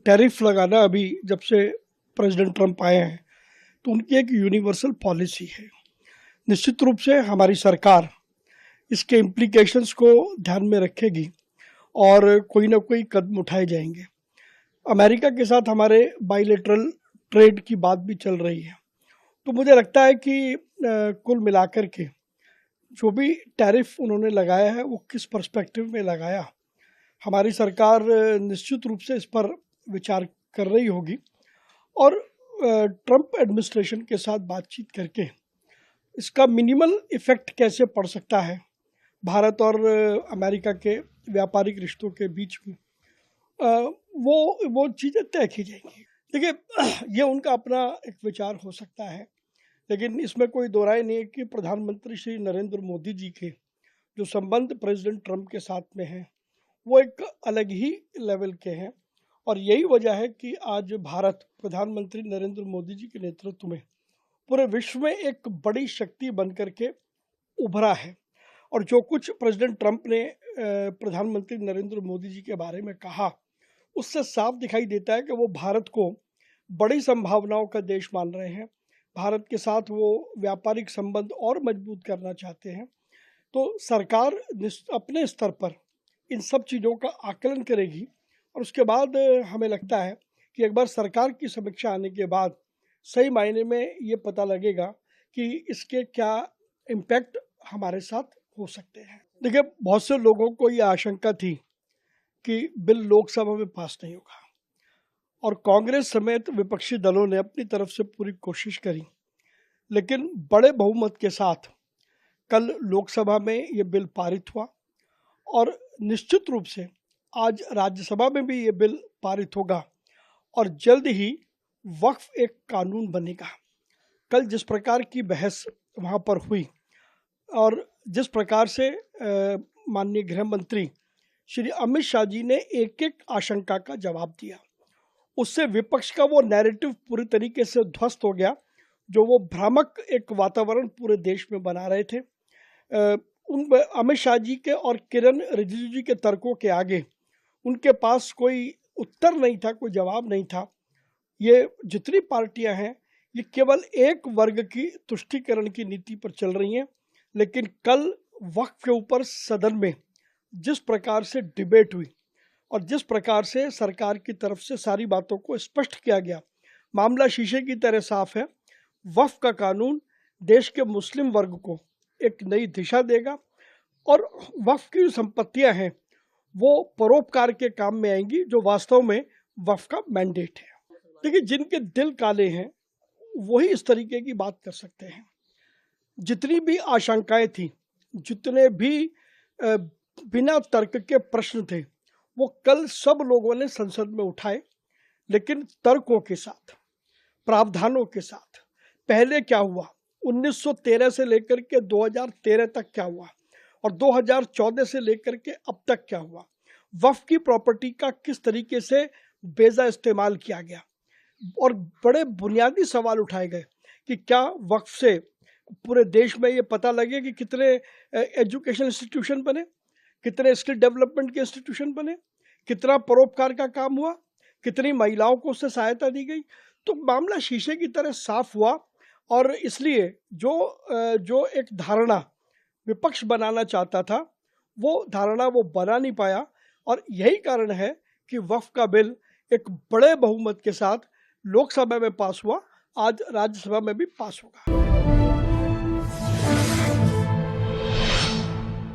Tariff लगाना अभी जब से प्रेसिडेंट ट्रंप आए हैं तो उनकी एक यूनिवर्सल पॉलिसी है। निश्चित रूप से हमारी सरकार इसके इम्प्लीकेशंस को ध्यान में रखेगी और कोई ना कोई कदम उठाए जाएंगे। अमेरिका के साथ हमारे बाइलेटरल ट्रेड की बात भी चल रही है, तो मुझे लगता है कि कुल मिलाकर के जो भी टैरिफ उन्होंने लगाया है वो किस पर्सपेक्टिव में लगाया, हमारी सरकार निश्चित रूप से इस पर विचार कर रही होगी और ट्रंप एडमिनिस्ट्रेशन के साथ बातचीत करके इसका मिनिमल इफ़ेक्ट कैसे पड़ सकता है भारत और अमेरिका के व्यापारिक रिश्तों के बीच में, वो चीज़ें तय की जाएंगी। देखिए, ये उनका अपना एक विचार हो सकता है, लेकिन इसमें कोई दो राय नहीं है कि प्रधानमंत्री श्री नरेंद्र मोदी जी के जो संबंध प्रेसिडेंट ट्रंप के साथ में हैं वो एक अलग ही लेवल के हैं और यही वजह है कि आज भारत प्रधानमंत्री नरेंद्र मोदी जी के नेतृत्व में पूरे विश्व में एक बड़ी शक्ति बनकर के उभरा है। और जो कुछ प्रेसिडेंट ट्रंप ने प्रधानमंत्री नरेंद्र मोदी जी के बारे में कहा उससे साफ दिखाई देता है कि वो भारत को बड़ी संभावनाओं का देश मान रहे हैं, भारत के साथ वो व्यापारिक संबंध और मजबूत करना चाहते हैं। तो सरकार अपने स्तर पर इन सब चीज़ों का आकलन करेगी और उसके बाद हमें लगता है कि एक बार सरकार की समीक्षा आने के बाद सही मायने में ये पता लगेगा कि इसके क्या इम्पैक्ट हमारे साथ हो सकते हैं। देखिए, बहुत से लोगों को ये आशंका थी कि बिल लोकसभा में पास नहीं होगा और कांग्रेस समेत विपक्षी दलों ने अपनी तरफ से पूरी कोशिश करी, लेकिन बड़े बहुमत के साथ कल लोकसभा में ये बिल पारित हुआ और निश्चित रूप से आज राज्यसभा में भी ये बिल पारित होगा और जल्द ही वक्फ एक कानून बनेगा। कल जिस प्रकार की बहस वहाँ पर हुई और जिस प्रकार से माननीय गृह मंत्री श्री अमित शाह जी ने एक एक आशंका का जवाब दिया, उससे विपक्ष का वो नैरेटिव पूरी तरीके से ध्वस्त हो गया जो वो भ्रामक एक वातावरण पूरे देश में बना रहे थे। उन अमित शाह जी के और किरण रिजिजू जी के तर्कों के आगे उनके पास कोई उत्तर नहीं था, कोई जवाब नहीं था। ये जितनी पार्टियां हैं ये केवल एक वर्ग की तुष्टीकरण की नीति पर चल रही हैं, लेकिन कल वक्फ के ऊपर सदन में जिस प्रकार से डिबेट हुई और जिस प्रकार से सरकार की तरफ से सारी बातों को स्पष्ट किया गया, मामला शीशे की तरह साफ है। वक्फ का कानून देश के मुस्लिम वर्ग को एक नई दिशा देगा और वक्फ की जो संपत्तियां हैं वो परोपकार के काम में आएंगी, जो वास्तव में वक्फ का मैंडेट है। देखिए, जिनके दिल काले हैं वही इस तरीके की बात कर सकते हैं। जितनी भी आशंकाएं थी, जितने भी बिना तर्क के प्रश्न थे, वो कल सब लोगों ने संसद में उठाए, लेकिन तर्कों के साथ, प्रावधानों के साथ। पहले क्या हुआ, 1913 से लेकर के 2013 तक क्या हुआ और 2014 से लेकर के अब तक क्या हुआ, वक्फ की प्रॉपर्टी का किस तरीके से बेजा इस्तेमाल किया गया और बड़े बुनियादी सवाल उठाए गए कि क्या वक्फ से पूरे देश में ये पता लगे कि कितने एजुकेशन इंस्टीट्यूशन बने, कितने स्किल डेवलपमेंट के इंस्टीट्यूशन बने, कितना परोपकार का काम हुआ, कितनी महिलाओं को उससे सहायता दी गई। तो मामला शीशे की तरह साफ हुआ और इसलिए जो एक धारणा विपक्ष बनाना चाहता था वो धारणा वो बना नहीं पाया और यही कारण है कि वक्फ का बिल एक बड़े बहुमत के साथ लोकसभा में पास हुआ, आज राज्यसभा में भी पास होगा।